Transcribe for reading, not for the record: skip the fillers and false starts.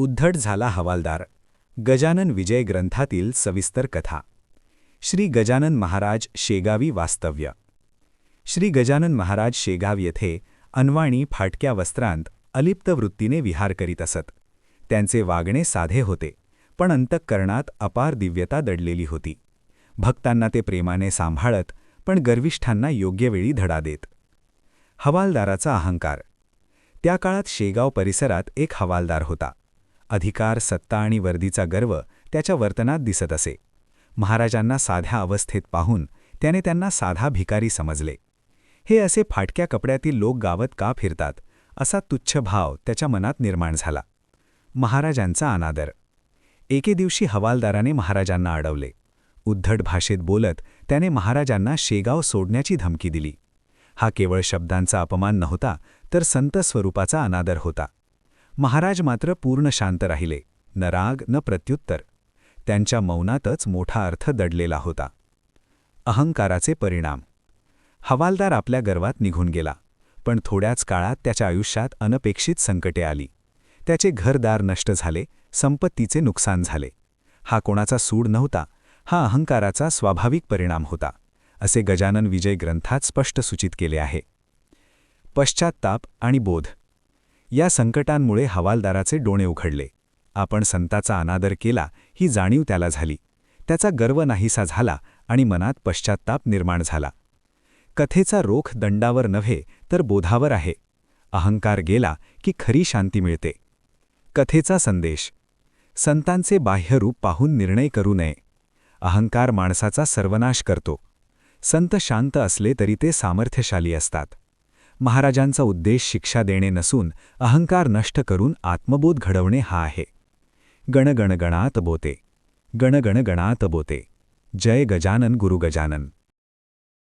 उद्धट झाला हवालदार. गजानन विजय ग्रंथातील सविस्तर कथा. श्री गजानन महाराज शेगावी वास्तव्य. श्री गजानन महाराज शेगाव येथे अनवाणी फाटक्या वस्त्रांत अलिप्त वृत्तीने विहार करीत असत. त्यांचे वागणे साधे होते, पण अंतःकरणात अपार दिव्यता दडलेली होती. भक्तांना ते प्रेमाने सांभाळत, पण गर्विष्ठांना योग्य वेळी धडा देत. हवालदाराचा अहंकार. त्या काळात शेगाव परिसरात एक हवालदार होता. अधिकार, सत्ता आणि वर्दीचा गर्व त्याच्या वर्तनात दिसत असे. महाराजांना साध्या अवस्थेत पाहून त्याने त्यांना साधा भिकारी समजले. हे असे फाटक्या कपड्यातील लोक गावात का फिरतात, असा तुच्छ भाव त्याच्या मनात निर्माण झाला. महाराजांचा अनादर. एके दिवशी हवालदाराने महाराजांना अडवले. उद्धट भाषेत बोलत त्याने महाराजांना शेगाव सोडण्याची धमकी दिली. हा केवळ शब्दांचा अपमान नव्हता, तर संत स्वरूपाचा अनादर होता. महाराज मात्र पूर्ण शांत राहिले, न राग न प्रत्युत्तर. त्यांच्या मौनातच मोठा अर्थ दडलेला होता. अहंकाराचे परिणाम. हवालदार आपल्या गर्वात निघून गेला, पण थोड्याच काळात त्याच्या आयुष्यात अनपेक्षित संकटे आली. त्याचे घरदार नष्ट झाले, संपत्तीचे नुकसान झाले. हा कोणाचा सूड नव्हता, हा अहंकाराचा स्वाभाविक परिणाम होता, असे गजानन विजय ग्रंथात स्पष्ट सूचित केले आहे. पश्चात्ताप आणि बोध. या संकटांमुळे हवालदाराचे डोळे उघडले. आपण संताचा अनादर केला ही जाणीव त्याला झाली. त्याचा गर्व नाहीसा झाला आणि मनात पश्चात्ताप निर्माण झाला. कथेचा रोख दंडावर नव्हे तर बोधावर आहे. अहंकार गेला की खरी शांती मिळते. कथेचा संदेश. संतांचे बाह्यरूप पाहून निर्णय करू नये. अहंकार माणसाचा सर्वनाश करतो. संत शांत असले तरी ते सामर्थ्यशाली असतात. महाराजांचा उद्देश शिक्षा देणे नसून अहंकार नष्ट करून आत्मबोध घडवणे हा आहे. गण गण गणात बोते. गण गण गणात बोते. जय गजानन गुरु गजानन.